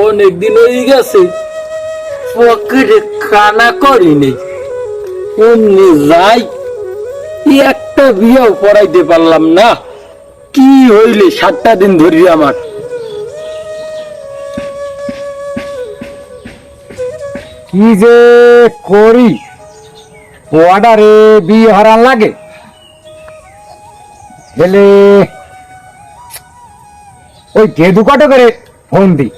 অনেকদিন হয়ে গেছে পকেটে খানা করিনি, অমনি যাই একটা বিয়েও পড়াইতে পারলাম না। কি হইলে 7টা দিন ধরি আমার কি যে করি, অর্ডারে বিয়ে হারান লাগে গেলে ওই গেদু কটো করে ফোন দি।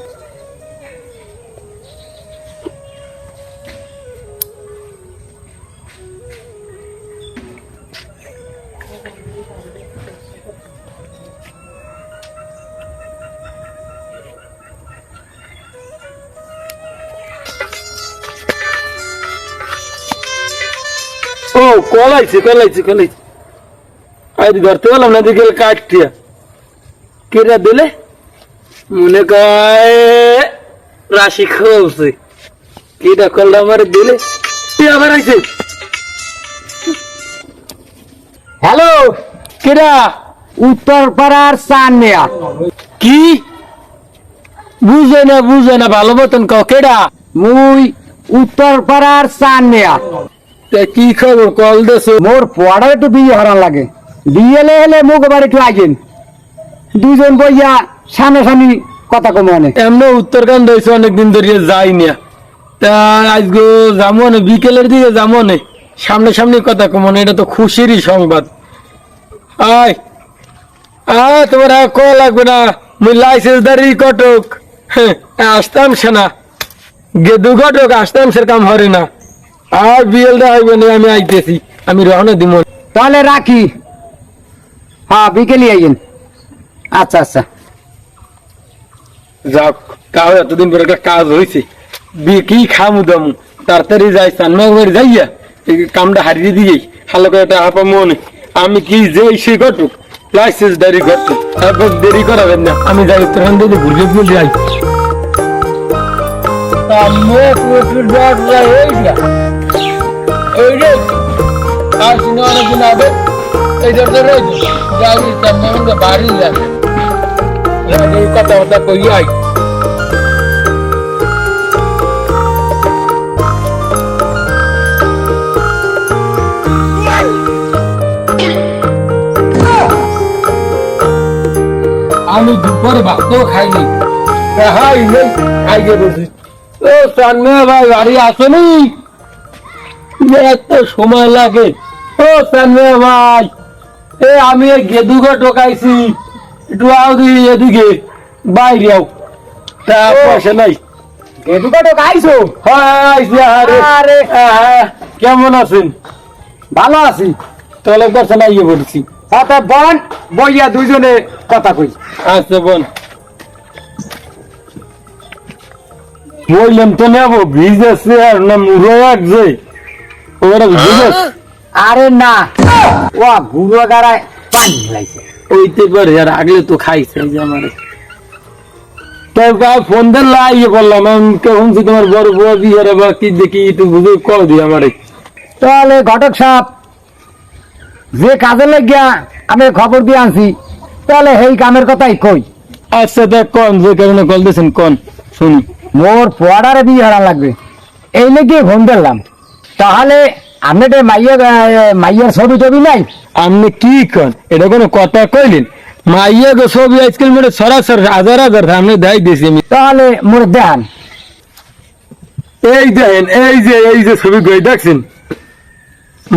ও কলাইছে আজ ধরতে পারলাম না, দিকে কাটতিয়া কেটা দিলে মনে কয় রাশি খাওয়াছে, কেটা কলটা আমার দিলে আবার আইছে। হ্যালো, কেটা? উত্তর পাড়ার চান নেয়া। কি বুঝে না ভালো মতন কাও কেডা? মুই উত্তর পাড়ার চান নেয়া। কি খবর কল দেছো? মোর পড়ার একটু বিয়ে হারান লাগে, বিয়ে হলে মুখ এবার একটু আইন, দুজন বইয়া সামনাসামনি কথা কম অনেক। এমন উত্তরকান্ড হয়েছে অনেকদিন ধরিয়ে যাই না, তা আজকে যাবো না, বিকেলের দিকে যাবো না, সামনাসামনি কথা কমনে, এটা তো খুশিরই সংবাদ। আয় তোমার কল লাগবে না, মুই লাইসেন্স দাঁড়ি কটক আসতাম সে না, গেদু কটক আসতাম সে কাম হরে না। আর বিয়েলটা আইব না, আমি আইতেছি, আমি রওনা দিব। তাহলে রাখি, হ্যাঁ বিকেলে আইন। আচ্ছা আচ্ছা, যাক তাও এতদিন পরে একটা কাজ হয়েছে, কি খামু দামু তাড়াতাড়ি যাই, চানমার যাইয়া এই কামটা হারিয়ে দিয়েই ভালো করে একটা হাপা মনে, আমি কি যে সে ঘটুক লাইসেন্স দাঁড়ি ঘটুক, তারপর দেরি করাবেন না, আমি যাই উত্তরাখণ্ড ঘুরে ঘুরে যাই। বাড়ি যাবে কথাবার্তা কইয়াই আমি দুপুরে ভাতও খাইনি, খাইয়ে বসি। ও চানমিয়া ভাই বাড়ি আসেনি, এত সময় লাগে? ও চানমিয়া ভাই, আমি গেদুকে ঢোকাইছি, একটু আও দিই এদিকে বাইরে আও। তা পয়সা নাই। গেদু কটক আইছো? আরে কেমন আছেন? ভালো আছি। তলে দর্শন আইয়ে বলছি। আচ্ছা বন, বইয়া দুইজনে কথা কই। আচ্ছা বোন, বললাম তো নেবো, ভিজেছে আর না মুড়ো লাগছে ওরা ভিজে। আরে না, ও গুঁড়ো গাড়ায় পানি লাইছে। ওইতে পারে, আর আগলে তো খাইছে যে আমার। তাই ফোন দিন লাইয়ে বললাম, আমি কখন তোমার বড় বউ বিহারে বা কি দেখি একটু বুঝে কল দিই আমারে। তাহলে ঘটক সাহেব যে কাজে লাগিয়া আমি খবর দিয়ে আনছি, তাহলে এই কামের কথাই কই। আচ্ছা দেখ কোন যে কারণে কল দিয়েছেন কোন শুনি। মোর পড়ারে বিয়ে হারা লাগবে, এই লেগে ফোন দিলাম। তাহলে আপনি মাইয়ার ছবি টবি নাই? আপনি কি কন, এটা কোনো কথা কইলেন? মাইয়া গো ছবি আজকাল মোটে সরাসরি হাজার আপনি দেখাই দিয়েছি আমি। তাহলে মোর দেন। এই দেখেন, এই যে ছবি গই দেখছেন,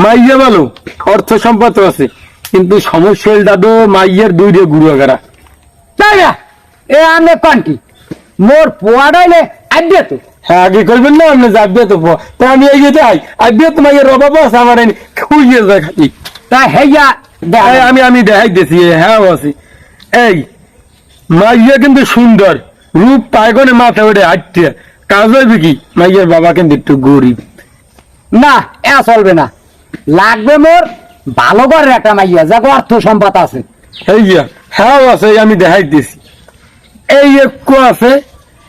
মাইয়া ভালো, অর্থ সম্পদ আছে, কিন্তু সমস্যা দাদু মাইয়ার দুই রে গুরু গারা। তাই না? এ আমি কন কি মোর পোয়াডাইলে আইডিয়া তো। হ্যাঁ আগে করবেন না, আপনি যাবে তো তা আমি এই যে যাই আইবে তো মাইয়ের রবাব আছে আমার, খুঁজে যায় খালি। তা হেয়া আমি দেখাই দিয়েছি, হ্যাঁ আছে। এই মাইয়া কিন্তু সুন্দর, রূপ পায়গনে মাথা ওঠে হাঁটতে, কাজ হইবে কি? মাইয়ের বাবা কিন্তু একটু গরিব। না, এ চলবে না, লাগবে মোর ভালো ঘরের একটা মাইয়া, যাকে অর্থ সম্পদ আছে। হ্যাঁ আছে, আমি দেখাই দিয়েছি। এই একটু আছে,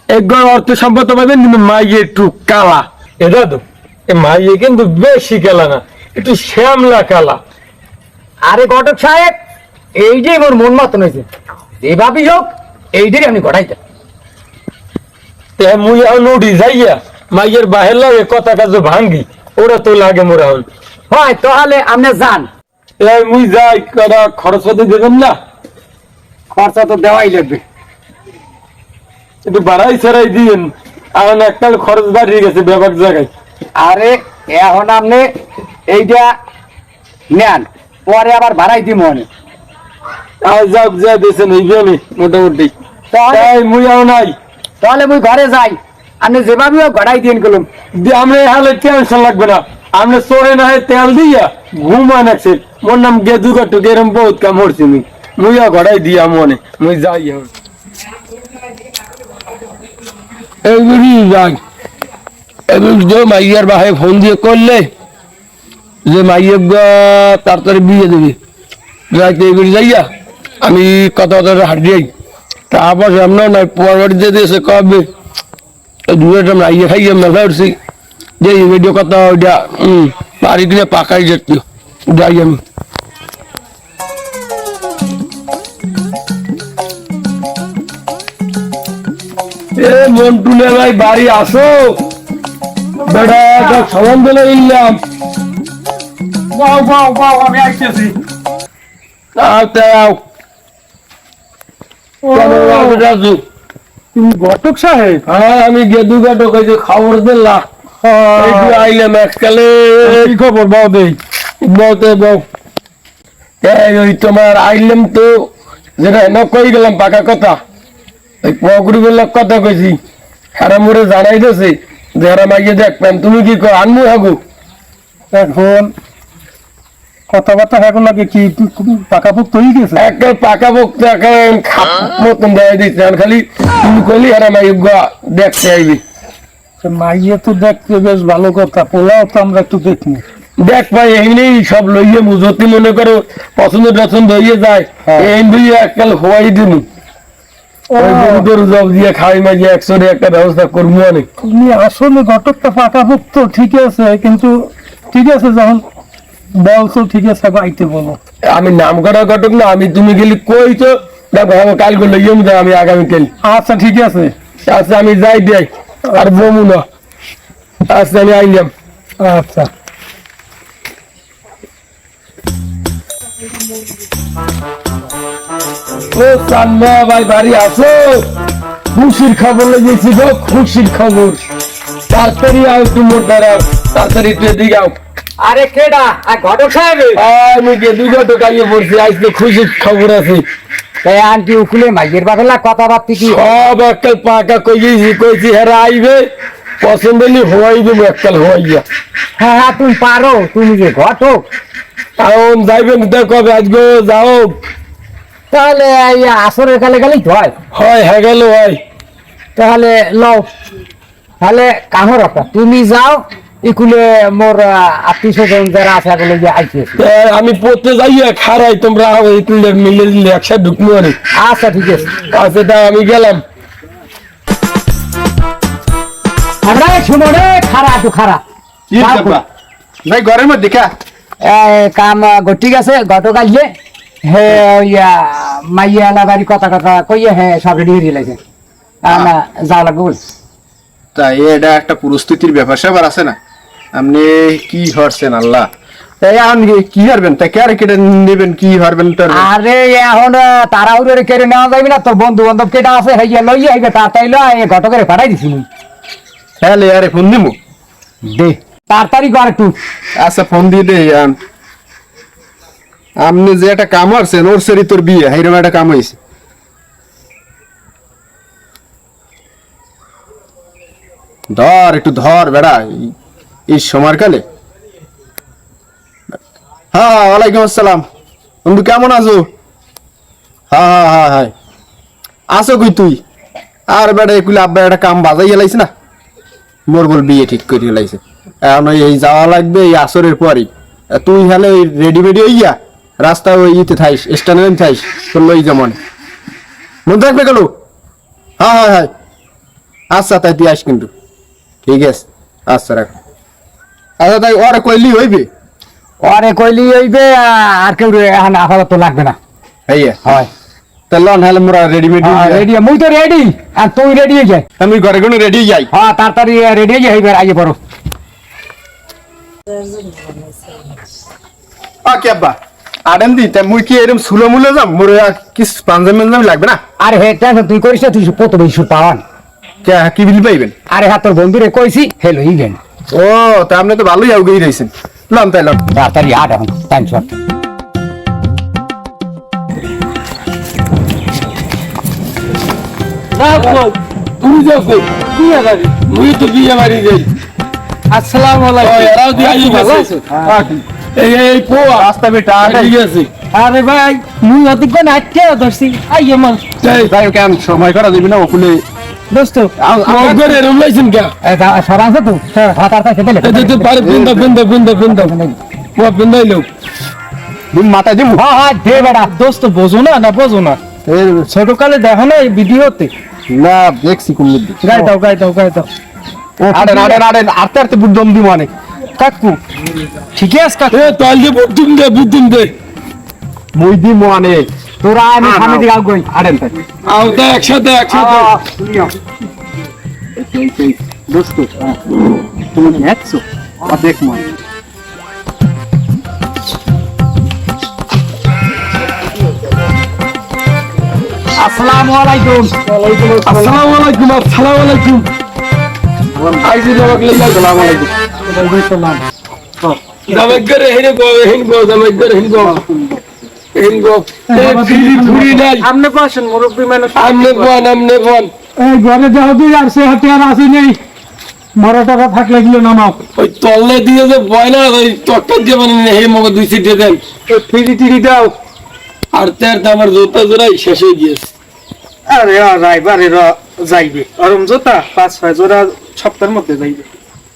একবার অর্থ সম্পদ পাবেন, কিন্তু মাইয়ে একটু কালা। এটা তো মাইয়ে কিন্তু বেশি কালা না, একটু শ্যামলা কালা। আরে ঘটক সাহেব, এইটাই মোর মন মতন হয়েছে, যেভাবেই হোক এইটাই আমি ঘটাইতে। তে মুই এখন উঠি যাইয়া মাইয়ের বাহের লাগে কথা কাজ ভাঙ্গি ওরা তো লাগে মোরা হল হয় তাহলে আপনি যান, এই মুই যাই কটা খরচ পাতি দেবেন না খরচা তো দেওয়াই লাগবে। একটু বাড়াই ছাড়াই দিন এখন একটা খরচ বাড়িয়ে গেছে ব্যাপক জায়গায় আরে এখন আপনি এইটা নেন, পরে আবার ভাড়াই দিব মনে। আর যাক যা দিয়েছেন এই আমি মোটামুটি তাই মুই আও নাই তাহলে মুই ঘরে যাই, আপনি যেভাবে ঘটাই দিন গেলাম। আমরা হালে টেনশন লাগবে না আমরা চোরে না হয় তেল দিয়া ঘুমান আছে মোর নাম গেদু কাটু এরম বহুত কাম হচ্ছে মুইয়া ঘড়াই দিয়া মনে মুই যাই এখন এইগুলি যাই এবং যে মাইয়ার বাহে ফোন দিয়ে করলে যে মাইয়ের তাড়াতাড়ি বিয়ে দেবে যাইতে এগুলি যাইয়া আমি কথা কথা হাট যাই তারপর সামনে নাই পরবর্তী দিয়েছে কবে দুটো মাইয়া খাইয়া মেলা উঠছি যে ভিডিও কথা ওইটা বাড়ি দিলে পাকাই যেত যাই আমি এ মন্টুলে ভাই বাড়ি আসো বেটা সামান দিলে ইলাম আমি আসতেছি। তুমি ঘটক সাহেব? হ্যাঁ আমি গেদু ঘটক এই যে খবর দিলাম আইলাম এককালে কি খবর বাউ দেই বলতে বউ ওই তোমার আইলাম তো যেটা না কই গেলাম পাকা কথা ওই পকড়ি বললাম কথা কইছি হারা মোরে জানাই দিয়েছে যে হারা মাইয়ে দেখবেন তুমি কি কর আনবো হাগু এখন কথাবার্তা এখন লাগে কি পাকা পোক্ত হয়ে গেছে? একটা পাকা পোক্ত খাপ মতন দেয় দিচ্ছে খালি তুমি কইলি হারা মাইয়ে দেখতে আইবি মাইয়ে তো দেখতে বেশ ভালো কথা, পোলাও তো আমরা একটু দেখবো। দেখ ভাই এমনি সব লইয়ে মুজতি মনে করো পছন্দ টছন্দ হইয়ে যায় এই দুইয়ে এককাল হওয়াই দিন ওই গরু গরু জব দিয়ে খাই মাঝে একশোরে একটা ব্যবস্থা করবো অনেক। তুমি আসলে ঘটকটা পাকা পোক্ত ঠিক আছে, কিন্তু ঠিক আছে যখন বলছো ঠিক আছে আইতে বলো। আমি নাম করা ঘটক না, আমি তুমি গেলি কই তো দেখো আমি কাল করলে আমি আগামীকাল। আচ্ছা ঠিক আছে, আচ্ছা আমি যাই দেয় আর বমু না। আচ্ছা আমি আইলাম। আচ্ছা ও চান্না ভাই বাড়ি আসো, খুশির খবর লেগেছি গো, খুশির খবর। তাড়াতাড়ি আও তোমার দ্বারা, তাড়াতাড়ি একটু এদিকে আও। আরে কেডা? ঘটক সাহেব? আমি গেদু ঘটক আইয়ে পড়ছি, আজ তো খুশির খবর আছে। আন্টি উকুলে মাইয়ের বাগলা কথাবার্তি কি সব এককাল পাকা কইছি হেরা আইবে পছন্দ হলে হওয়াই দেবো এককাল হওয়াইয়া। হ্যাঁ হ্যাঁ তুমি পারো, তুমি যে ঘটক। এখন যাইবেন তো কবে আজকে যাও? তাহলে এই আসরের কালে গেলেই তো হয়। হয় হ্যাঁ গেল হয়। তাহলে লও, তাহলে কামর একটা তুমি যাও, ইকুলে মোর আত্মীয় স্বজন যারা আছে এগুলো যে আইতেছে। আমি পড়তে যাইয়া খারাই তোমরা মিলে দিলে একসাথে ঢুকবো অনেক। আচ্ছা ঠিক আছে, আচ্ছা তা আমি গেলাম। আমরা শুনো রে, খারা একটু খারা ভাই ঘরের মধ্যে কা কাম ঠিক আছে। গতকাল যে হে মাইয়া লাগারি কথা কথা কইয়ে হ্যাঁ সব রেডি হয়ে গেছে, না যাওয়া লাগবে বল। তাই এটা একটা পরিস্থিতির ব্যাপার স্যাপার আছে না, আপনি কি হরছেন আল্লাহ তাই এখন কি হারবেন তাই কে কেটে নেবেন কি হারবেন তার আরে এখন তাড়াহুড়ো কেড়ে নেওয়া যাবে না, তোর বন্ধু বান্ধব কেটা আছে হইয়া লইয়া হইবে তাড়াতাড়ি ঘটকের পাঠাই দিছি হ্যাঁ আরে ফোন দিব দে তাড়াতাড়ি কর একটু। আচ্ছা ফোন দিয়ে দে। আপনি যে একটা কাম হারছেন ওর সেরি তোর বিয়ে হাইরম একটা কাম হয়েছে। ধর একটু ধর বেড়া এই সময়ের কালে। হ্যাঁ ওয়ালাইকুম আসসালাম বন্ধু, কেমন আছো? হ্যাঁ হ্যাঁ হ্যাঁ হ্যাঁ আছো কই তুই? আর বেটা এগুলো আব্বা একটা কাম বাজাই গেলাইছে না, মোর বল বিয়ে ঠিক করে গেলাইছে। এখন এই যাওয়া লাগবে এই আসরের পরই। তুই হলে ওই রেডি মেডি হইয়া রাস্তা ওই ইতে থাইস, স্ট্যান্ডে থাইস, তোর লই যেমন মনে থাকবে গেল। হ্যাঁ হ্যাঁ হ্যাঁ আচ্ছা তাই তুই আস কিন্তু, ঠিক আছে আচ্ছা রাখ। আচ্ছা তাই ওরা কইলি হইবে? আরে কইলি হইবে, আর কেউ এখন আপাতত লাগবে না। হইয়া হয় তাহলে নাহলে মোরা রেডিমেড রেডি মুই তো রেডি আর তুই রেডি হয়ে যায় আমি ঘরে কোনো রেডি যাই হ্যাঁ তাড়াতাড়ি রেডি হয়ে যায় এবার আইয়ে পড়ো ওকে আব্বা আড়েন দি তা মুই কি এরকম সুলো মুলে যাম মোর কি পাঞ্জাবি লাগবে না আরে হে টেনশন তুই করিস না তুই কত বেশি পাওয়ান কে কি বিল পাইবেন আরে হ্যাঁ তোর বন্ধুরে কইছি হেলো ইগেন ও তা আপনি তো ভালোই আউগেই রইছেন লন তাই লন তাড়াতাড়ি আট এখন টেনশন তুমি যাও কই বিয়ে বাড়ি মুই তো বিয়ে বাড়ি যাই আসসালামু আলাইকুম এরাও দিয়ে আইয়ে ভালো গেছে আছো? এই পোয়া রাস্তা বেটা ঠিক আছে আরে ভাই মুই অতিক্ষণ আটকে ধরছি আইয়ে মান যাই কেন সময় করা দিবি না ওকুলে দোস্ত করে এরম লাইছেন কে সরাংশ তো হ্যাঁ তাড়াতাড়ি খেতে লে এই তো পারে বিন্দা ও বিন্দাইলো দিন মাথা দিমু হ্যাঁ হ্যাঁ দে বেটা দোস্ত বোঝো না না বোঝো না ছোটকালে দেখো না এই ভিডিওতে না দেখছি কোন দিন গাই দাও আড়েন আড়েন আড়েন আরতে আরতে বুদ্ধম দিমু অনেক কাকু ঠিক আছে কাকু এ তাল যে বুদ্ধুম দে মুই দিমু অনেক তোরা আমি সামনে দিকে আগুই আড়েন তাই আও তো একসাথে দোস্ত তুমি দেখছো দেখ মা আসসালামু আলাইকুম আসসালামু আলাইকুম আইজি লোক লইয়া আসসালামু আলাইকুম জামাইগরে হেন গো জামাইগরে হেন গো এ ফিরি নাই আমনে পাশেন মুরব্বি মানুষ আমনে বন এই ঘরে যাও তুই আর সে হাতে আর আসি নেই মরাটারা থাকলে গিয়ে নামাও ওই তল্লে দিয়ে যে বয়না ওই টট্টর দিয়ে মানে হে মগে দুই সিট দেন ফিরি টিরি দাও আর তার তো আমার জুতা জোড়াই শেষ হয়ে গিয়েছে আরে রাইবারে যাইবে অরম জোতা 5-6 জোড়া সপ্তাহের মধ্যে যাইবে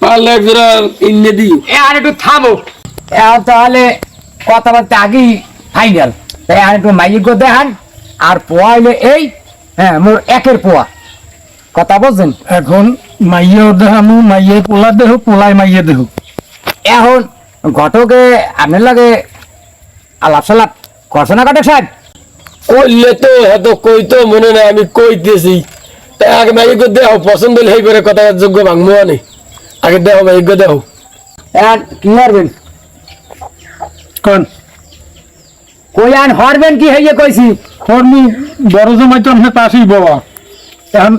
পারলে এক জোড়া কিনে দিও এ আর একটু থামো এখন তাহলে কথাবার্তা আগেই ফাইনাল তাই আর একটু মাইক দেখান আর পোয়া হইলে এই হ্যাঁ মোর একের পোয়া কথা বলছেন এখন মাইয়ে দেহামু মাইয়ে পোলা দেহ পোলাই মাইয়ে দেহ এখন ঘটকে আপনার লাগে আলাপ সালাপ করছে না ঘটক সাহেব করলে তো এত কই তো মনে নাই আমি কইতেছি তাই আগে মাইক দেও পছন্দ হলে করে কথা যোগ্য ভাঙবো আনে আগে দেও মাইক দেও এখন কি হারবেন কোন কই আন হারবেন কি হইয়ে কইছি কর্মী বড় জামাই তো আপনার পাশেই বাবা এখন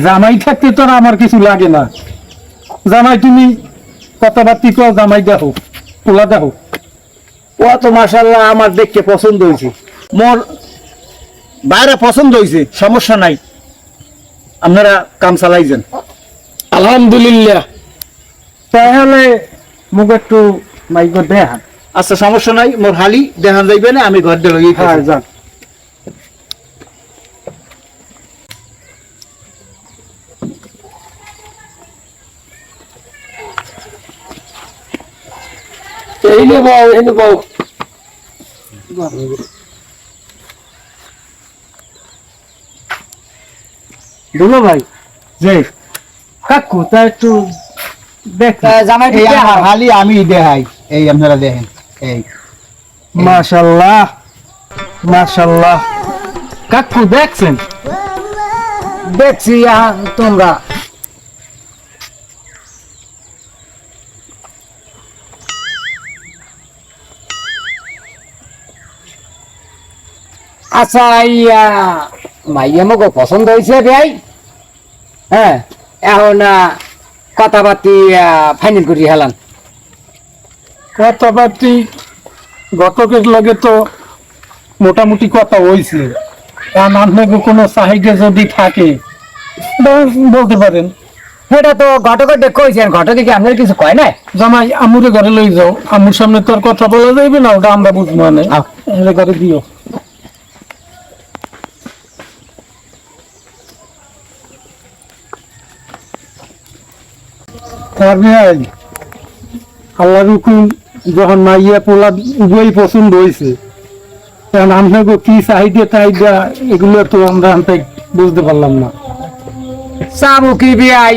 জামাই থাকতে তো আর আমার কিছু লাগে না জামাই তুমি কথাবার্তি কও জামাই দেখো পোলা দেখো ও তো মাশাআল্লাহ আমার দেখতে পছন্দ হয়েছে মোর বাইরে পছন্দ হয়েছে সমস্যা নাই আপনারা কাম চালাইছেন আলহামদুলিল্লাহ তাহলে মোক একটু মাইক দেখান আচ্ছা সমস্যা নাই মোর হালি দেখান যাইবে না আমি ঘর দিয়ে হ্যাঁ যান এই নে বাও এনে বাও দুলো ভাই যে কাকু তা একটু দেখ জামাই এই আমার হালি আমি দেখাই এই আপনারা দেখেন এই মাশাআল্লাহ মাশাআল্লাহ কাকু দেখছেন দেখছি তোমরা আচ্ছা মাইয়া মগো পছন্দ হয়েছে ভাই হ্যাঁ এখন কথাবার্তি ফাইনাল করি হেলান কথাবার্তি গতকের লগে তো মোটামুটি কথা হয়েছে কারণ আপনাকে কোনো চাহিদা যদি থাকে এটা বলতে পারেন সেটা তো ঘটকের কইছেন ঘটকে কি আপনার কিছু কয় নাই জামাই আমুরে ঘরে লই যাও আমুর সামনে তো আর কথা বলা যাইবে না ওটা আমরা বুঝবো না এলে ঘরে দিও আল্লাহর হুকুম যখন মাইয়া পোলা উভয়ই পছন্দ হয়েছে কারণ আপনাকে কি চাহিদা এগুলো তো আমরা বুঝতে পারলাম না চাবো কি বিয়াই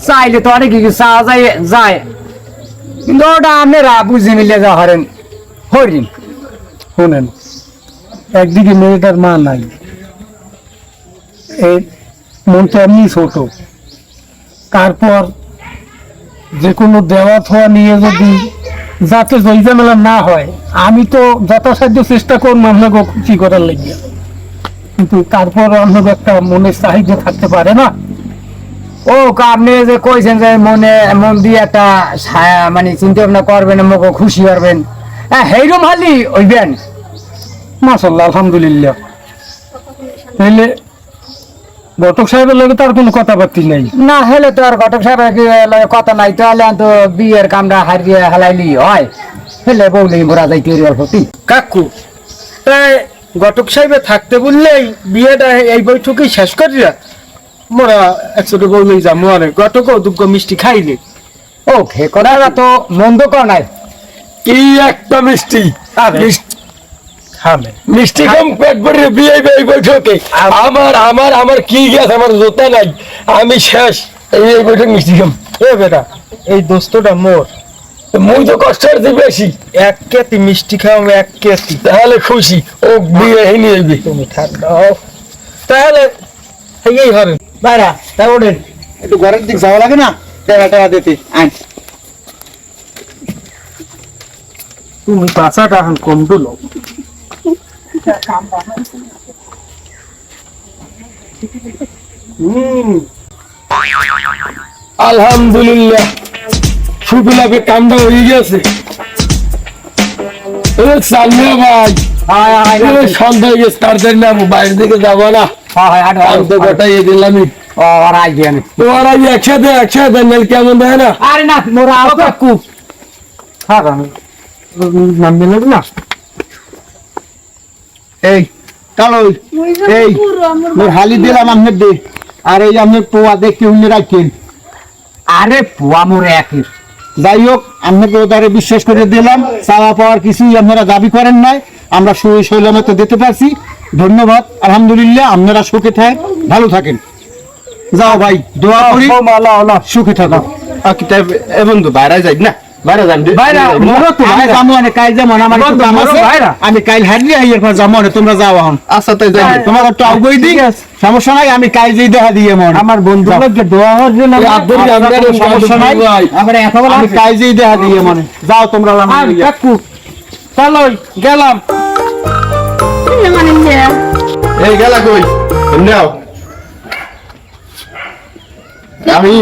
চাইলে তো অনেক কিছু চাওয়া যায় কিন্তু ওটা আপনারা বুঝে মিলে যা হরেন হরিণ শোনেন একদিকে মেয়েটার মা নাই, এই মনটা এমনি ছোট, তারপর যে কোনো দেওয়া থোয়া নিয়ে যদি যাতে জয়জামেলা না হয়, আমি তো যথাসাধ্য চেষ্টা করবো আপনাকে খুশি করার লাগিয়া, কিন্তু তারপর আপনাকে একটা মনের চাহিদা থাকতে পারে না? ও আপনি যে কইছেন যে মন দিয়ে একটা মানে চিন্তা ভাবনা করবেন, আমাকে খুশি করবেন, হ্যাঁ সেইরকম হালি হইবেন। মাশাআল্লাহ, আলহামদুলিল্লাহ। তাহলে ঘটক সাহেবের লগে তার কোনো কথাবার্তি নাই? না হলে তো আর ঘটক সাহেবের কথা নাই, তাহলে তো বিয়ের কামটা হারিয়ে হেলাইলি হয়, হেলে বউলি মোরা যাইতে অল্পতি। কাকু, তাই ঘটক সাহেবে থাকতে বললেই বিয়েটা এই বৈঠকেই শেষ করিয়া মোরা একসাথে বললেই যাবো, আর ঘটকও দুগ্গ মিষ্টি খাইলে। ও খে করার তো মন্দ কর নাই। কি একটা মিষ্টি, খাবে মিষ্টি কম পেট ভরে বিয়ে এই বৈঠকে। আমার আমার আমার কি গেছে, আমার জোতা নাই, আমি শেষ এই বৈঠক মিষ্টি কম। এ বেটা, এই দোস্তটা মোর, মুই তো কষ্ট হচ্ছে বেশি, এক কেতি মিষ্টি খাওয়াবো, এক কেতি। তাহলে খুশি ও বিয়ে হয়নি হইবে। তুমি ঠান্ডা হও, তাহলে এই হরেন বাইরা তাই ওঠেন, একটু ঘরের দিক যাওয়া লাগে না, টাকা টাকা দিতে আন। তুমি পাঁচাটা এখন কম দিল। আলহামদুলিল্লাহ, সুবিলাপে কামটা হয়ে গেছে। সামনে ভাই সন্ধ্যা হয়ে গেছে, তাড়াতাড়ি না বাইরের দিকে যাবো না, আমি তো গোটাই দিলামই। ওরা একসাথে একসাথে নেল কেমন দেয় না? আরে না মোরা কাকু, হ্যাঁ নাম দিলেন না? এই কালো, এই মোর হালি দিলাম আপনার দে, আর এই আপনার পোয়া দেখে উনি রাখেন। আরে পুয়া মোরে একই। যাই হোক, আপনাকে ওদারে বিশ্বাস করে দিলাম, চাওয়া পাওয়ার কিছুই আপনারা দাবি করেন নাই, আমরা সই শৈলামে তো দিতে পারছি। ধন্যবাদ, আলহামদুলিল্লাহ। আপনারা সুখে থাকেন, ভালো থাকেন। যাও ভাই, দোয়া করি সুখে থাকো। বন্ধু বাইরে যাই না, বাইরে যান আমি কাইল হারিয়ে আইয়ার পর যাবো, তোমরা যাও এখন। আচ্ছা তাই যাই, তোমার একটু আগুই দিই, সমস্যা নাই, আমি কাইল যেই দেখা দিয়ে মন আমার বন্ধু দোয়া হওয়ার জন্য সমস্যা নাই, আমি কাইল যেই দেখা দিয়ে মনে। যাও তোমরা, চলো গেলাম। এই গেলা কই নাও, আমি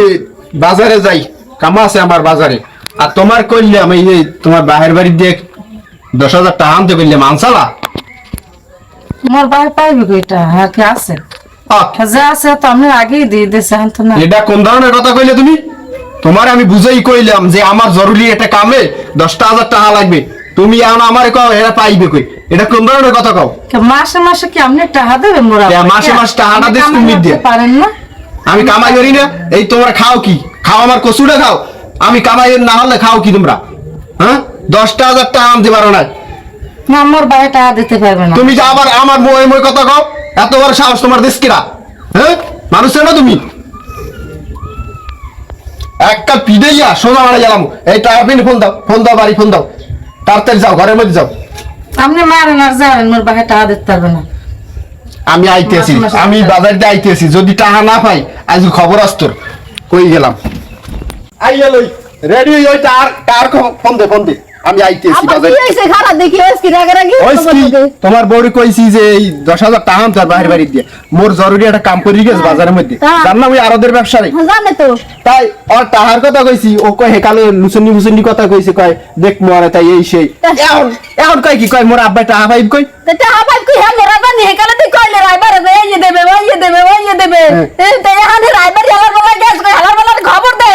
বাজারে যাই, কামা আছে আমার বাজারে। আর তোমার কইলাম এই যে তোমার বাহের বাড়ি দিয়ে 10,000 টাকা আনতে কইলাম, আনসালা? মোর ভাই পাইবে কইটা, হ্যাঁ কি আছে? যা আছে তো আমি আগেই দিয়ে দিয়েছি, এখন তো না। এটা কোন ধরনের কথা কইলে তুমি? তোমার আমি বুঝাই কইলাম যে আমার জরুরি একটা কামে 10,000 টাকা লাগবে, তুমি এখন আমারে কও এরা পাইবে কই? এটা কোন ধরনের কথা কও? মাসে মাসে কি আপনি টাকা দেবেন মোরা? মাসে মাসে টাকাটা দিস তুমি দিয়ে পারেন না? আমি কামাই করি না? এই তোমরা খাও কি? খাও আমার কচুটা খাও, আমি কামাই না হলে খাও কি তোমরা? হ্যাঁ, 10,000 টাকা আনতে পারো না? না, মোর ভাই টাকা দিতে পারবে না। তুমি যে আবার আমার মই মই কথা কও, এত বড় সাহস তোমার দেশ কিরা? হ্যাঁ, মানুষ না তুমি? একটা পিড়াইয়া সোজা মারা গেলাম। এই টাকা পিন ফোন দাও, ফোন দাও, বাড়ি ফোন দাও, তাড়াতাড়ি যাও, ঘরের মধ্যে যাও। আপনি মারেন আর যাবেন, মোর ভাই টাকা দিতে পারবে না। আমি আইতেছি, আমি বাজার দিয়ে আইতেছি, যদি টাকা না পাই আজ খবর আসতোর। কই গেলাম? আই গেলই রেডি হই, টার ফোন দে, ফোন দে, আমি আইতেছি বাজার। তোমার বউরি কইছি যে এই 10,000 টাকা আনতে বাহির বাড়ি দিয়ে, মোর জরুরি একটা কাম করি গেছে বাজারের মধ্যে, জান না ওই আরদের ব্যবসায়ী জানে তো। তাই ওর টাকার কথা কইছি, ও কয় হেকালে লুসনি মুসনি কথা কইছে, কয় দেখ মোরে তাই এই সেই। এখন এখন কয় কি কয়, মোর আব্বা টাকা পাইব কই? টাকা পাই কি হ্যাঁ মোরা বানি হেকালে তুই কইলে রাইবার এই দেবে ওই দেবে ওই দেবে এই তো এখানে রাইবার হেলার বলা গ্যাস কই হেলার বলা খবর দে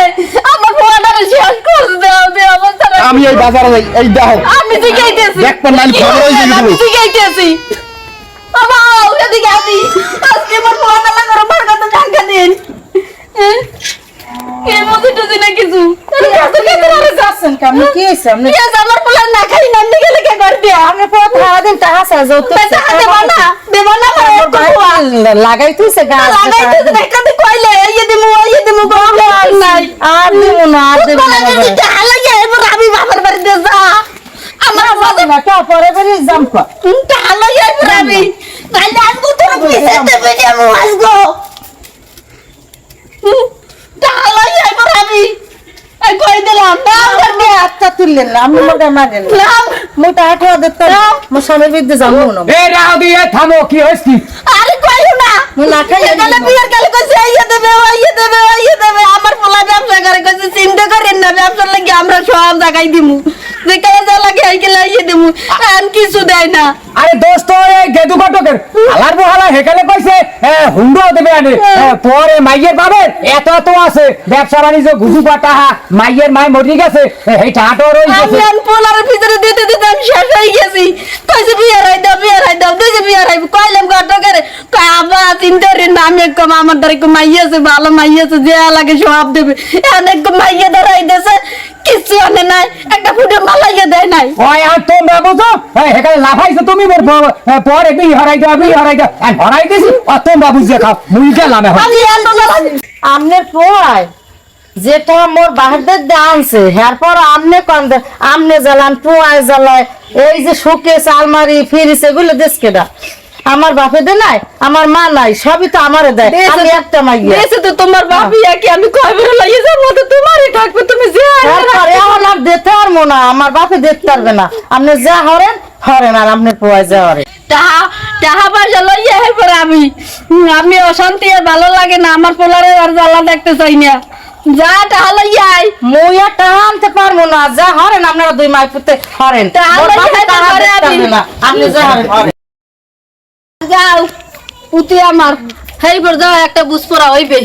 আমার ফোনটা শেষ করে দাও দে অবস্থা। আমি এই বাজারে যাই, এই দেখো আমি জিগাইতেছি, দেখ পর নালি খবর হইছে কি আমি তুমি? জিগাইতেছি বাবা ওটা দিগাছি আজকে আমার ফোনটা লাগার পর কত টাকা দিন এর মধ্যে তো দিনা কিছু এত কত করে যাচ্ছেন আপনি কি হইছে? আপনি ইয়া আমার পোলা না খাই না নিগেলে কে কর দিয়া আপনি পুরো সারা দিন টাকা সাজো তো টাকা দেব না লাগাই তুইছে গাছ লাগাইতে না কত কইলে এই দিমু প্রবলেম নাই আর দিব না, আর দিব না। টাকা লাগে এবার আমি বাবার বাড়িতে যা আমার বাবা না কা পরে করে জাম কর। টাকা লাগে এবার আমি তাইলে আজকে তোর পয়সা দেবে না আমি আজকে টাকা লইয়া এবার আমি এই কই দিলাম না করবে আচ্ছা তুললেন না আমি মোটা মারেন না মোটা আঠা দিতে মোর স্বামীর বিরুদ্ধে যাবো না এ রাও দিয়ে থামো কি হইছে কি আরে কইও না না খাইয়া গেলে বিয়ের কালে কইছে আইয়া দেবে আমার পোলা ব্যবসা করে কইছে চিন্তা করেন না ব্যবসার লাগি আমরা সব জায়গায় দিমু যে কাজ যা লাগে আইকেলে আইয়া দিমু আর কিছু দেয় না আরে দোস্ত এই গেদু কটকের হালার বহালা হেকালে কইছে হুন্ডো দেবে আনে পরে মাইয়ের বাবার এত এত আছে ব্যবসা বাণিজ্য ঘুঘু পাটা মাইয়ের মাই মরি গেছে এই টাটো রই আমি গেছে আন পোলার ভিতরে দিতে দিতে আমি শেষ হয়ে গেছি কইছে বিয়ে রাই দাও দিছে বিয়ে রাই কইলাম কটকের কই আবা চিন্তা করেন না আমি কম আমার দ্বারা কো মাইয়াছে ভালো মাইয়াছে যে লাগে সব দেবে অনেক মাইয়া ধরাই দেছে কিছু আনে নাই একটা ফুটে মালাইয়া দেয় নাই ওই আর তোমরা বুঝো হেকালে লাফাইছো তুমি মোর পরে বিয়ে হরাই দাও আর হরাই দিছি তোমরা বুঝে খাও মুই গেলাম এখন আমি আমনের পোয় যেটা মোর বাহারদের আনছে এরপর আমনে কন্দে আমনে জ্বালান পোয়ায় জ্বালায় এই যে শোকেস আলমারি ফ্রিজ এগুলো দেশকেডা আমার বাপে দে নাই আমার মা নাই সবই তো আমারে দেয় আমি একটা মাইয়া দেশে তো তোমার বাপি কি আমি কয়বার লাগিয়ে যাবো তো তোমারই থাকবে তুমি যে তারপরে এখন আর দিতে পারবো না আমার বাপে দিতে পারবে না আপনি যা হরেন আর আপনি পোয়ায় যা হরেন টাকা পয়সা লইয়া এরপর আমি অশান্তি আর ভালো লাগে না আমার পোলারে আর জ্বালা দেখতে চাই না যা টাকা লইয়া আই মই আর টাকা আনতে পারবো না যা হরেন আপনারা দুই মাই পুতে হরেন মোর বাপে টাকা দিতে পারবে না আপনি যা হরেন যাও পুতি আমার হেইবার যাও একটা বুঝ পড়া হইবে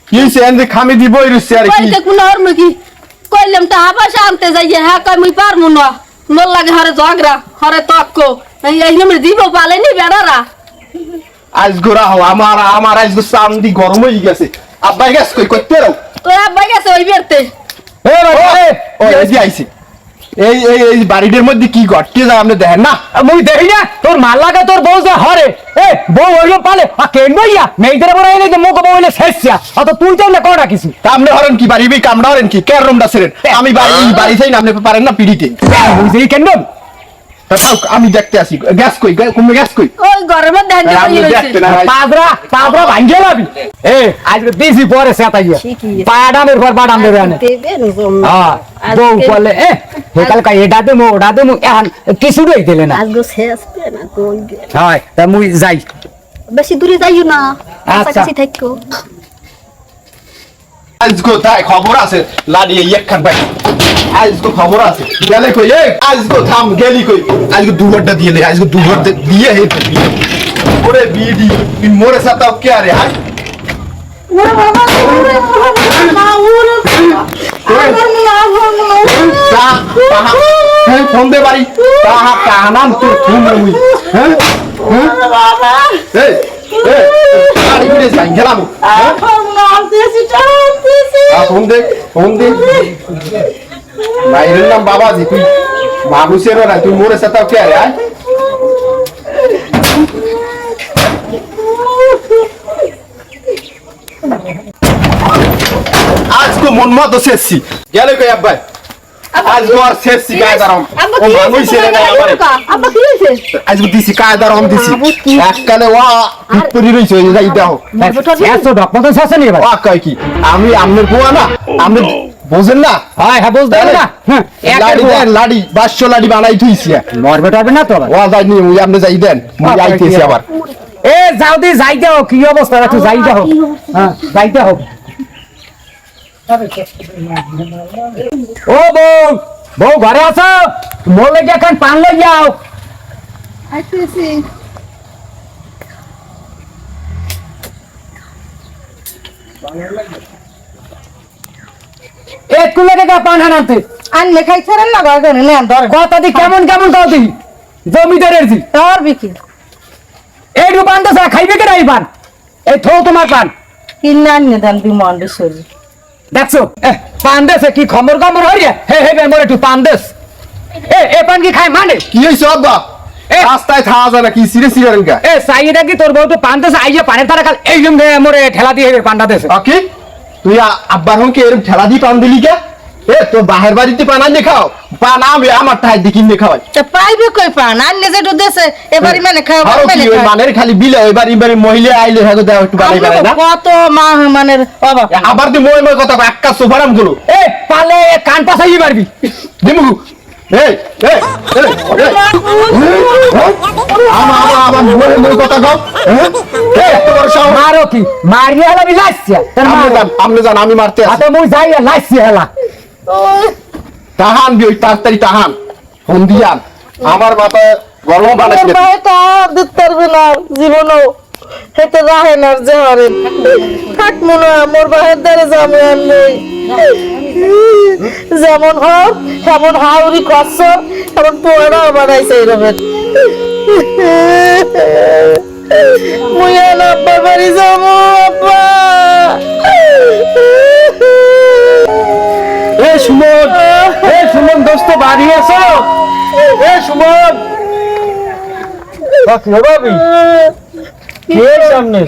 কি হইছে এন্ড খামি দিবই রইছে আর কি কইতে কোন আর নাকি কইলাম টাকা পয়সা আনতে যাইয়ে হ্যাঁ কই মুই পারমু না মোর লাগে হরে ঝগড়া হরে তক্ক এই নমে দিব পালেনি বেড়ারা আজ গোরা হও আমার আজ গো সামদি গরম হই গেছে আব্বা গেছ কই কইতে রাও তোর আব্বা গেছে ওই বেরতে এ ভাই ও এই যে আইছে এই বাড়িটার মধ্যে কি ঘটতে যায় আপনি দেখেন না মুই দেখি না তোর মাল লাগে তোর বউ যে হরে বউ হইলো পালে কেন বইয়া মেয়েদের বড় হইলে যে মুখ বউ হইলে শেষা অত তুই তো না করা কিছু কামড়ে হরেন কি বাড়ি বি কামড়া হরেন কি কের রুমটা ছেড়েন আমি বাড়ি চাই না আপনি পারেন না পিড়িতে বুঝি কেন আমি দেখতে আসি গ্যাস কই তুমি গ্যাস কই ওই ঘরের মধ্যে আপনি দেখতে না পাদরা ভাঙ্গে লাবি আজকে দিছি পরে সেতাইয়া পাডামের পর পাডাম দেবে আনে বউ বলে হেকাল কাই এটা দেমু ওটা দেমু এখন কিছু রই দিলে না আজগো শেষ না কই হয় তা মুই যাই বেশি দূরে যাইও না আচ্ছা। কাছাকাছি থাকো আজগো তাই খবর আছে লাডি একখান ভাই আজগো খবর আছে গেলে কই আজগো থাম গেলি কই আজগো দুবারটা দিয়ে নে আজগো দুবার দিয়ে হে ওরে বিডি তুই মোরে সাতাও কে আরে হাই ফোন দে বাড়ি তাহা কানাম তোর ফোন মুই হ্যাঁ বাড়ি করে যাই গেলাম ফোন দে বাইরের নাম বাবাজি তুই বাবুসেরও না তুই মোরে সাথে কে আরে আয় আজকে মন মতো শেষছি গেলে কই আব্বাই আজকে আর শেষছি কায়দারম ও মানুষ ছেড়ে না আমারে আব্বা কি হইছে আজকে দিছি কায়দারম দিছি এককালে ওয়া পিপরি রইছে যাই দাও এসো ডক্টর তো শেষ নেই ভাই ওয়া কই কি আমি আমনের বুয়া না আমি বুঝেন না হয় হ্যাঁ বুঝতে না লাড়ি দেন লাড়ি 500 লাড়ি বানাই থুইছি মরবে টরবে না তো ওয়া যাই নি ওই আপনি যাই দেন মুই আইতেছি আবার যাও দি যাইতে হোক কি অবস্থা একটু যাইতে হোক হ্যাঁ যাইতে হোক ও বউ ঘরে আছো বলে কি এখন পান লই যাও আইতেছি একটু লেগে গা পান আনতে আনলে খাইছেন না ঘরে নেন ধরে কথা দি কেমন কদি জমিদারের জি তোর বিকি এইটু পান তো খাইবে কে নাই পান এই থো তোমার পান কিনে আনিয়ে দেন বিমন বিশ্বজি দেখছো পান দেশে কি খমর খমর হইয়া হে মোর একটু পান দেশ এ পান কি খায় মানে কি হইছে আব্বা রাস্তায় থাকা যায় না কি সিরে সিরে রেনকা সাইডা কি তোর বউ তো পান দেশে আইয়া পানের তারা কাল এই জন্য মোরে ঠেলা দিয়ে পান্ডা দেশে ওকে তুই আব্বার হংকে এরকম ঠেলা দি পান দিলি কে তোর বাহের বাড়িতে পান আনলে খাও পান আমি আমার টাই দি কিনে খাওয়াই তা পাইবে কই পান আর নিজে তো দেশে এবারে মানে খাওয়া আরো মানে কি ওই মানের খালি বিলে এবারে মহিলা আইলে হয়তো দাও একটু বাড়াই বাড়াই না কত মানের অভাব আবার তুই মই কথা একটা সোফারাম গুলো এ পালে কান পাশাই মারবি দিমু এই এই আমার মই কথা কও হ্যাঁ এত বড় সাহস মারো কি মারিয়া হলা বিলাইছিয়া আপনি জান আমি মারতে আছি আতে মুই যাই লাইছি হেলা তাহান ওই তাড়াতাড়ি তাহান ফোন দিয়ান আমার মাথায় গরম বানাইছে ভাই তো আর দিতে পারবে না জীবনও হেতে রাহে না যে হারে থাক মনে মোর বাহের দ্বারে যাবে আর নেই যেমন হোক তেমন হাউরি কষ্ট এমন পোড়া বানাইছে এরকম মুই আর আব্বা বাড়ি যাবো আব্বা এ সুমন দোস্ত বাড়ি আছো এ সুমন কি ভাবি কে সামনে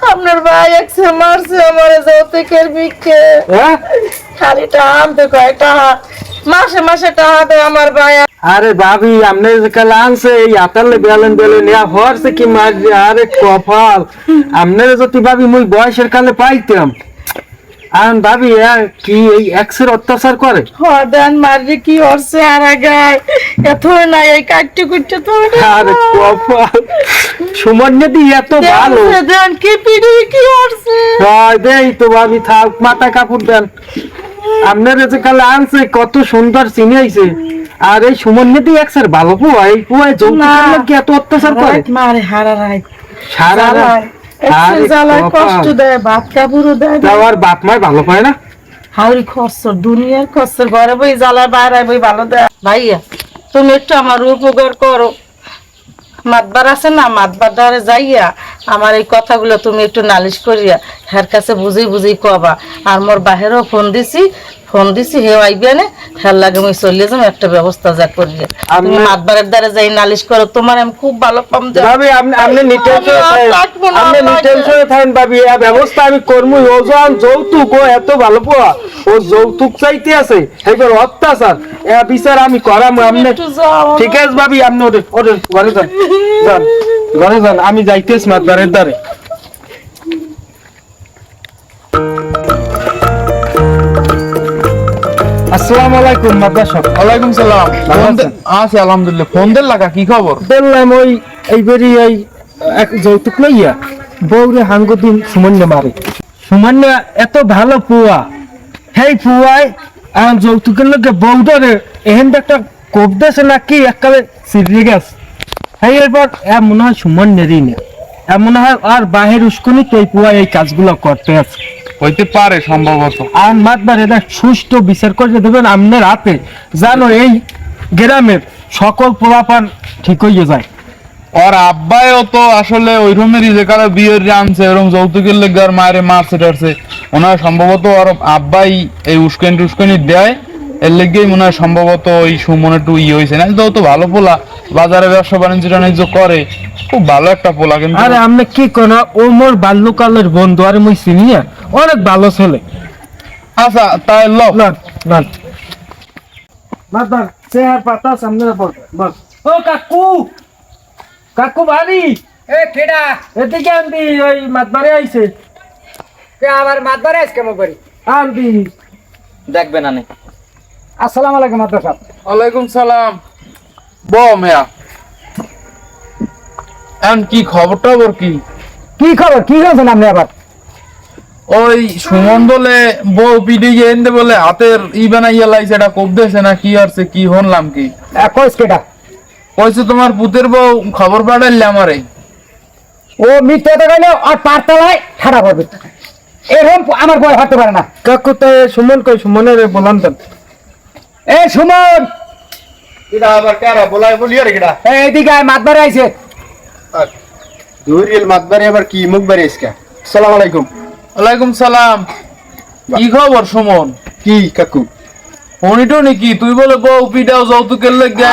আপনার ভাই একসে মারছে আমারে যৌতুকের ভিক্ষে হ্যাঁ খালি টাকা আনতে কয় টাকা মাসে মাসে টাকা দেয় আমার ভাই আরে ভাবি আমনে যে কাল আনছে এই আতালে বেলেন ইয়া হরছে কি মার আরে কপাল আমনে যদি ভাবি মুই বয়সের কালে পাইতাম আন ভাবি কি এই এক্সের অত্যাচার করে হদান মারবে কি হরছে আর গায় এত না এই কাটতে কুটতে তো আরে কপাল সুমন দি এত ভালো দেন কি পিড়ি কি হরছে হয় দেই তো ভাবি থাক মাথা কাপড় দেন আপনার যে কাল আনছে কত সুন্দর চিনাইছে আর এই সুমন দি এক্সের ভালো পুয়া এই পুয়ায় যৌতুকের লোক এত অত্যাচার করে মারে হারা রাই সারা রাত আরে জ্বালায় কপাল। কষ্ট দেয় ভাত কাপড়ও দেয় তাও আর বাপ মায় ভালো পায় না হাউরি খরচ দুনিয়ার খরচ ঘরে বই জ্বালায় বাইরে বই ভালো দেয় ভাইয়া তুমি একটু আমার উপকার করো মাতবার আছে না মাতবার দ্বারে যাইয়া আমার এই কথাগুলো তুমি একটু নালিশ করিয়া হের কাছে বুঝি কবা আর মোর বাহিরেও ফোন দিছি হে আইবে না হের লাগে আমি চলে যাবো একটা ব্যবস্থা যা করিয়া তুমি মাতবারের দ্বারে যাই নালিশ করো তোমার আমি খুব ভালো পাম ভাবি আপনি নিটেনশনে থাকেন ভাবি এই ব্যবস্থা আমি করবো ওজন যৌতুক ও এত ভালো পোয়া ও যৌতুক চাইতে আছে এবার অত্যাচার বিচার আমি করাম আপনি ঠিক আছে ভাবি আপনি ওদের ঘরে যান ঘরে যান আমি যাইতেছি মাতবারের দ্বারে আসসালামু আলাইকুম মাদ্দার সাহেব ওয়ালাইকুম সালাম আছি আলহামদুলিল্লাহ ফোন দিল লাগা কি খবর বললাম ওই এইবারই এই এক যৌতুক লইয়া বউরে হাঙ্গ দিন সুমন্য মারে সুমন্য এত ভালো পুয়া হেই পুয়ায় আর যৌতুকের লোকে বউটারে এহেন একটা কোপ দেছে নাকি এককালে সিরিয়ে গেছে হেই এরপর মনে হয় সুমন্যেরই না মনে হয় আর বাহির উস্কুনি তো এই পুয়া এই কাজগুলো করতে আছে হইতে পারে সম্ভবত আর মাতবার এটা সুষ্ঠু বিচার করে দেবেন আপনার হাতে জানো এই গ্রামের সকল পোলাপান ঠিক হয়ে যায় ওর আব্বাইও তো আসলে ওই রুমেরই যে কারো বিয়ের আনছে এরকম যৌতুকের লেগে আর মায়ের মারছে টারছে মনে হয় সম্ভবত ওর আব্বাই এই উস্কানি দেয় এর লেগেই মনে হয় সম্ভবত ওই সুমন একটু হয়েছে না তো ভালো পোলা বাজারে ব্যবসা বাণিজ্য করে খুব ভালো একটা পোলা কিন্তু আরে আপনি কি কোন ও মোর বাল্যকালের বন্ধু আরে মুই চিনি না অনেক ভালো ছেলে আচ্ছা তাই লক মাদার চেহার পাতা সামনে বল ও কাকু বাড়ি এ কেডা এদিকে আনবি ওই মাতবারে আইছে কে আবার মাতবারে আজকে মো করি আনবি দেখবে না নে আসসালামু আলাইকুম মাদ্দার সাহেব ওয়ালাইকুম সালাম মেয়া এখন কি খবরটা কি কি খবর কি হয়েছেন আপনি আবার ওই সুমন বলে বউ পিডি এনতে বলে হাতের বানাইয়া লাইছে এটা কোপ দেছে না কি আছে কি হনলাম কি কইস কেডা কইছে তোমার পুতের বউ খবর পাঠাইলে আমারে ও মিথ্যা তো কইলে আর পারতলায় খারাপ হবে এরকম আমার বয় হতে পারে না কাকু তাই সুমন কই সুমনের বলান দেন এ সুমন এটা আবার কারা বলাই বলিয়া রে কিডা এইদিকে মাতবারে আইছে দুরিল মাতবারে আবার কি মুখ বাড়ি আজকে আসসালামু আলাইকুম ওয়ালাইকুম সালাম কি খবর সুমন কি কাকু ফোনিটো কি তুই বলে বউ পিটাও যৌতুকের লেগে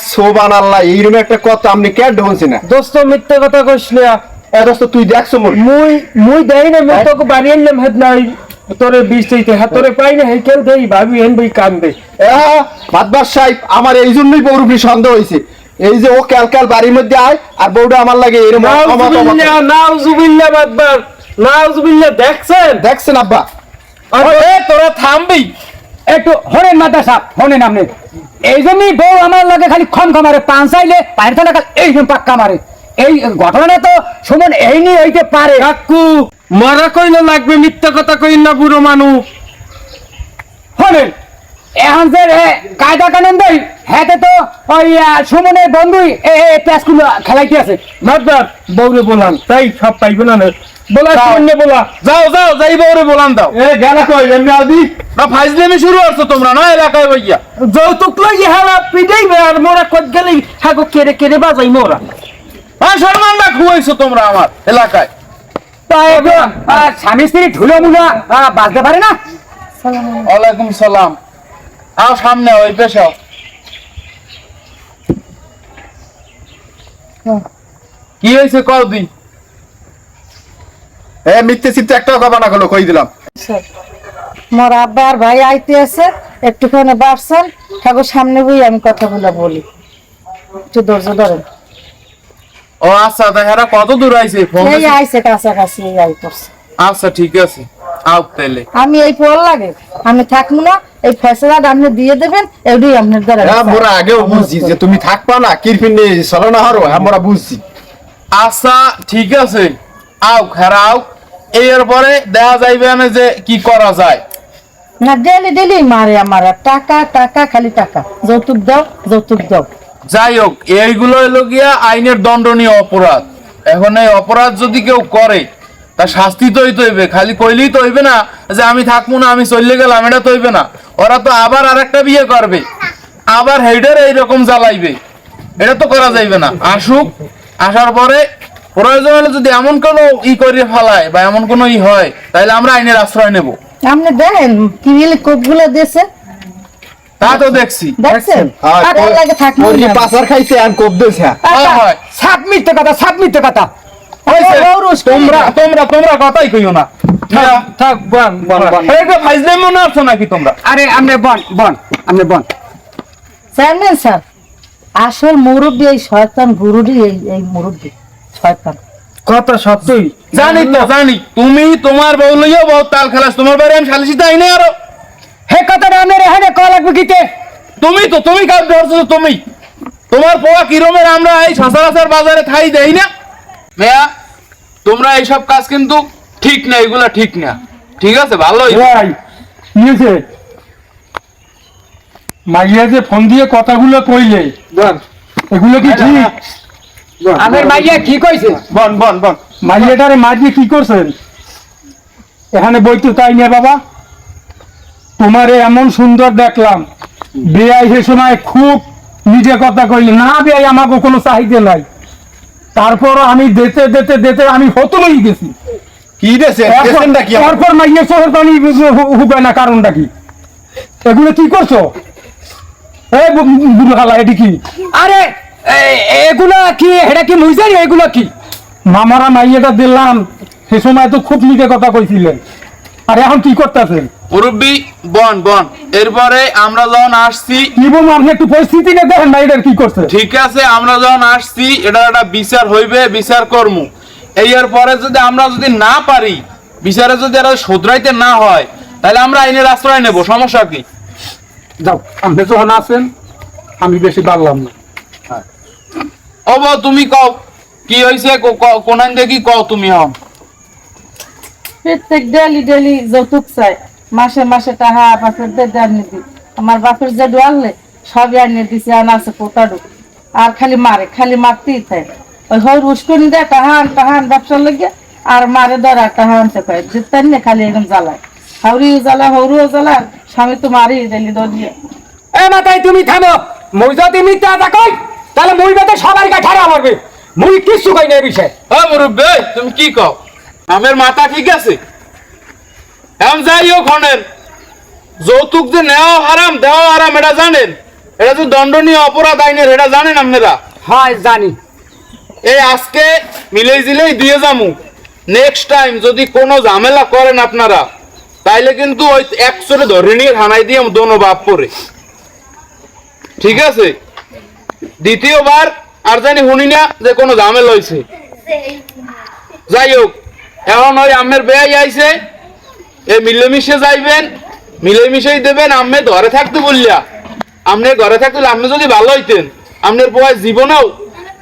সুবহানাল্লাহ এই রুমে একটা কথা আপনি কে ঢুকছেন না দোস্ত মিথ্যে কথা কইছিলা এ দোস্ত তুই দেখছো মোর মুই দেই না মুই তোকে বাড়ি আনলাম হেদ নাই তোরে বিষ চাইতে হ্যাঁ তোরে পাই না হেকেল দেই ভাবি হেন বই কান্দে মাতবার সাহেব আমার এই জন্যই বউরুপি সন্দেহ হয়েছে, এই যে ও ক্যালকাল বাড়ির মধ্যে আয় আর বউটা আমার লাগে এরকম নাউজুবিল্লাহ বাদবার নাউজুবিল্লাহ দেখছেন দেখছেন আব্বা? তোরা থামবি একটু হরেন মাথা সাপ হরেন আপনি এই জন্যই বউ আমার লাগে খালি খন মারে পান চাইলে পায়ের তলা এই পাক্কা মারে এই ঘটনা তো সুমন এই নিয়ে হইতে পারে কাকু মরা কইলে লাগবে মিথ্যা কথা কইল না বুড়ো মানুষ হরেন এখন যে কায়দা কানুন দেই হাতে তো ওই সুমনের বন্ধুই প্যাসগুলো খেলাইতে আছে মাতবার বউরে বলান তাই সব পাইবে না বলা সামনে বলা যাও যাও যাই বউরে বলান দাও। এ গেলা কই এমনি আদি না ফাইজলামি শুরু করছো তোমরা না এলাকায় বইয়া। যৌতুক লই হালা পিটাইবে আর মোরা কত গেলেই হাগো কেড়ে কেড়ে বাজাই মোরা সম্মান না খুয়াইছো তোমরা আমার এলাকায়। তাই স্বামী স্ত্রী ঢুলো মুলা বাজতে পারে না। ওয়ালাইকুম সালাম। আও সামনে ওই পেশাও। কি হয়েছে কও দিন? মিথ্যে চিত্তে একটা কথা না হলো কই দিলাম। মোর আব্বা আর ভাই আইতে আছে, একটুখানি বাড়ছেন ঠাকুর সামনে বই আমি কথাগুলো বলি, একটু ধৈর্য ধরেন। ও আচ্ছা তাহারা কত দূর আইছে? ফোন এই আইছে কাছাকাছি এই আই করছে। আচ্ছা ঠিক আছে আও তাইলে। আমি এই পর লাগে আমি থাকবো না, এই ফয়সালাটা আপনি দিয়ে দেবেন, এটাই আপনার দ্বারা আমরা আগেও বুঝছি যে তুমি থাকবা না কিরপিন নিয়ে চলো না হারো, আমরা বুঝছি। আচ্ছা ঠিক আছে আও খেরা আও, এরপরে দেখা যাইবে না যে কি করা যায়। না ডেলি ডেলি মারে আমার টাকা টাকা খালি টাকা, যৌতুক দাও যৌতুক দাও। যাই হোক এইগুলো হলো গিয়া আইনের দণ্ডনীয় অপরাধ। এখন এই অপরাধ যদি কেউ করে তা শাস্তি তো হইতে হইবে, খালি কইলেই তো হইবে না যে আমি থাকবো না আমি চলে গেলাম, এটা তো হইবে না। ওরা তো আবার আরেকটা বিয়ে করবে, আবার হেডার এইরকম জ্বালাইবে, এটা তো করা যাইবে না। আসুক, আসার পরে প্রয়োজন হলে যদি এমন কোনো ই করে ফেলায় বা এমন কোনো ই হয় তাহলে আমরা আইনের আশ্রয় নেব। আপনি দেখেন কি মিলে কোপগুলো দিয়েছে, তা তো দেখছি। দেখছেন টাকা লাগে থাকবো না। পাচার খাইছে আর কোপ দিয়েছে। হয় সাপ মিথ্যে কথা সাপ মিথ্যে কথা তোমরা তোমরা তোমরা কথাই কইও না। থাক বন বন বন এইটা ফাইজলামি মনে হচ্ছে নাকি তোমরা? আরে আমনে বন বন আমনে বন চেয়ারম্যান স্যার, আসল মুরব্বী এই শয়তান গুরুরই এই মুরব্বী শয়তান। কথা সত্যই জানি তো জানি, তুমি তোমার বউ লইয়া বহুত তাল খেলাস, তোমার বাড়ি আমি সালিশিতে আইনে আরো। হে কথাটা আমার এখানে ক লাগবে কিতে তুমি কাজ ধরছো, তুমি তোমার পোয়া কিরমের আমরা এই সচরাচর বাজারে থাই দেই না মেয়া। তোমরা এইসব কাজ কিন্তু ঠিক না, এগুলা ঠিক না। ঠিক আছে ভালোই ভাই নিয়েছে মাইয়া যে ফোন দিয়ে কথাগুলো কইলে এগুলো কি ঠিক? আমার মাইয়া কি কইছে? বন বন বন মাইয়াটারে মাঝে কি করছেন এখানে বইতে তাই না বাবা? তোমারে এমন সুন্দর দেখলাম, বেয়াই সে সময় খুব নিজে কথা কইলে না, বেয়াই আমাকে কোনো চাহিদা নাই, তারপরও আমি যেতে যেতে যেতে আমি হতলই গেছি। কি দেশে কি তারপর মাইয়া চোখের পানি হুকায় না, কারণটা কি? এগুলো কি করছো? এই বুড়ো খালা এটি কি? আরে এগুলা কি? এটা কি মুইজারি? এগুলো কি? মামারা মাইয়াটা দিলাম সে সময় তো খুব নিজে কথা কইছিলেন, আর এখন কি করতেছেন? মুরব্বি বন বন। এরপরে আমরা যখন আসছি, কি বলবো, আপনি একটু পরিস্থিতি নিয়ে দেখেন মাইয়াটার কি করছে। ঠিক আছে আমরা যখন আসছি এটা একটা বিচার হইবে, বিচার করমু। এর পরে যদি আমরা যদি না পারি, বিচারে যদি এরা শোধরাইতে না হয় তাহলে আমরা আইনের আশ্রয় নেব, সমস্যা কি? যাও, আপনি যখন আছেন আমি বেশি পারলাম না। ও বউ তুমি কও কি হয়েছে, কোনান দেখি কও তুমি। হন প্রত্যেক ডেলি ডেলি যৌতুক চাই, মাসে মাসে টাকা বাপের দিয়ে আনিয়ে দিই। আমার বাপের যে ডোয়ালে সবই আনিয়ে দিছে, আনা আছে পোতাডু, আর খালি মারে, খালি মারতেই থাকে। ওই হর উস্কনি দেয় টাহান টাহান ব্যবসার লেগে, আর মারে ধরা টাহা আনতে পারে যেতেন না, খালি একদম জ্বালায়, হাউরিও জ্বালায় হরুও জ্বালায়, স্বামী তো মারি ডেলি দলিয়ে। এ মাতাই তুমি থামো, মই যদি মিথ্যা কথা কই তাহলে মই বাতে সবার গায়ে ঠাড়া মারবে। মই কিছু কই না এই বিষয়ে। ও মুরব্বি তুমি কি কও? আমার মাথা ঠিক আছে? এখন যাই হোক, হনেন যৌতুক যে নেওয়া হারাম দেওয়া হারাম এটা জানেন? এটা তো দণ্ডনীয় অপরাধ আইনের, এটা জানেন আপনারা? হয় জানি। এই আজকে মিলেই জিলেই দিয়ে যামু, নেক্সট টাইম যদি কোনো ঝামেলা করেন আপনারা তাইলে কিন্তু ওই একশোরে ধরে নিয়ে থানায় দিয়ে দোনো বাপ পরে, ঠিক আছে? দ্বিতীয়বার আর জানি শুনি না যে কোনো ঝামেলা হয়েছে। যাই হোক, এখন ওই আমের বেয়াই আইছে, এ মিলেমিশে যাইবেন, মিলেমিশেই দেবেন। আমি ঘরে থাকতে বললিয়া, আপনি ঘরে থাকতে আপনি যদি ভালো হইতেন, আপনার বয়স জীবনেও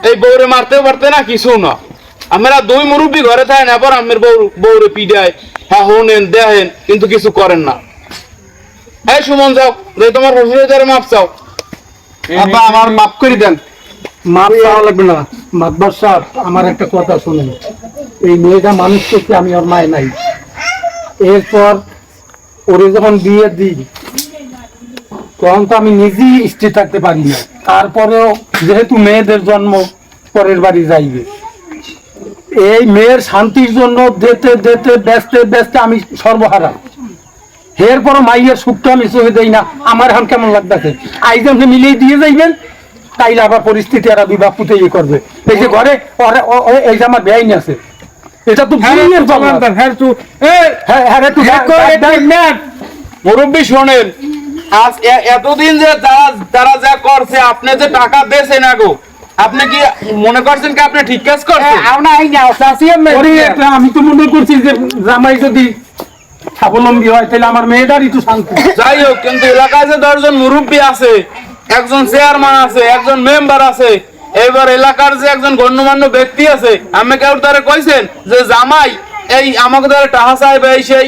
এই বউরে মারতেও পারতেন না, কিছু না। আমরা দুই মুরব্বী ঘরে থাকেন, এবার আমের বউরে পিডায়, হ্যাঁ হোনেন দেখেন, কিন্তু কিছু করেন না। হ্যাঁ সুমন, যাও যে তোমার শ্বশুরের মাপ চাও। আব্বা আমার মাফ করে দেন। মাপ চাওয়া লাগবে না। মাতবার সাহেব, আমার একটা কথা শুনুন। এই মেয়েটা মানুষ করছে, আমি ওর মায় নাই। এরপর ওরে যখন বিয়ে দিই, তখন তো আমি নিজেই স্থির থাকতে পারি না। তারপরেও যেহেতু মেয়েদের জন্ম পরের বাড়ি যাইবে, এই মেয়ের শান্তির জন্য যেতে যেতে ব্যস্তে ব্যস্তে আমি সর্বহারা। এরপরও মাইয়ের সুখটা আমি চোখে দেই না। আমার এখন কেমন লাগতেছে, আইজন মিলিয়ে দিয়ে যাইবেন, তাইলে আবার পরিস্থিতি এরা বিবাহ পুঁতে ইয়ে করবে। এই যে ঘরে এই যে আমার বেআইন আছে, এটা তো বুড়ির জবাব। মুরব্বী শোনেন, আজ এতদিন যে তারা যা করছে, আপনি যে টাকা দিয়েছেন আগো, আপনি কি মনে করছেন কি আপনি ঠিক কাজ করছেন? আমি তো মনে করছি যে জামাই যদি স্বাবলম্বী হয় তাহলে আমার মেয়েটার একটু শান্তি। যাই হোক, কিন্তু এলাকায় যে 10 জন মুরব্বী আছে, একজন চেয়ারম্যান আছে, একজন মেম্বার আছে, এবার এলাকার যে একজন গণ্যমান্য ব্যক্তি আছে, আমি কেউ তারা কইছেন যে জামাই এই আমাকে দ্বারা টাকা চাইবে, এই সেই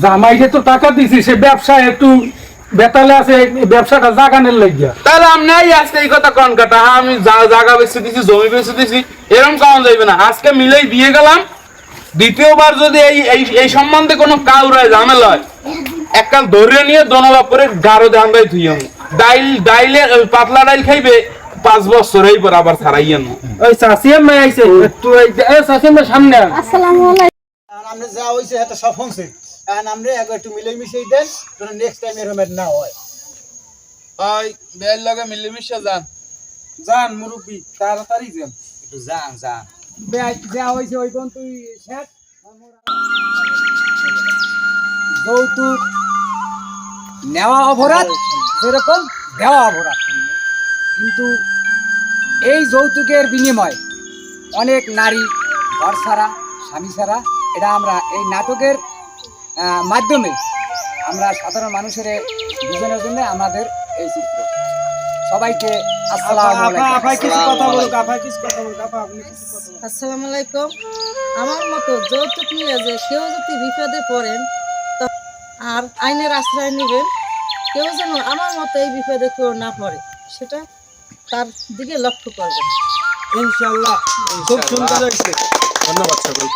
জামাইকে তো টাকা দিছি, সে ব্যবসা একটু বেতালে আছে, ব্যবসাটা জাগানের লাগিয়া। তাহলে আপনি আজকে এই কথা কন কাটা, আমি জায়গা বেচে দিছি, জমি বেচে দিছি, এরকম কারণ যাইবে না। আজকে মিলেই দিয়ে গেলাম। দ্বিতীয়বার যদি এই সম্বন্ধে কোনো কাউরায় ঝামেলা হয়, এককাল ধরে নিয়ে দনবাপ করে গাঢ় ধান্দায় ধুই আমি ডাইলে পাতলা ডাইল খাইবে 5 বছর, এই পর আবার ছাড়াইয়েন। ওই চাষিয়া মেয়ে আইছে, একটু চাষিয়া মেয়ে সামনে আন। আসসালামু আলাইকুম। আমরা যা হইছে এটা সব হচ্ছে, এখন আমরা একটু মিলেমিশেই দেন, যেন নেক্সট টাইম এরকম না হয়। ওই বেল লাগে মিলেমিশে যান। যান মুরব্বী, তাড়াতাড়ি যান। একটু যান যান। যা হয়েছে ওই কোন তুই শেষ। যৌতুক নেওয়া অপরাধ, সেরকম দেওয়া অপরাধ। কিন্তু এই যৌতুকের বিনিময় অনেক নারী ঘর ছাড়া, স্বামী ছাড়া। এটা আমরা এই নাটকের মাধ্যমে আমরা সাধারণ মানুষের দুজনের জন্য আমাদের এই চিত্র। সবাইকে আসসালামু আসসালামু আলাইকুম। আমার মতো যৌতুক নিয়ে যে কেউ যদি বিপদে পড়েন আর আইনের আশ্রয় নেবেন, কেউ যেন আমার মতো এই বিপদে কেউ না পড়ে, সেটা তার দিকে লক্ষ্য করবেন। ইনশাআল্লাহ খুব সুন্দর হয়েছে। ধন্যবাদ সকল।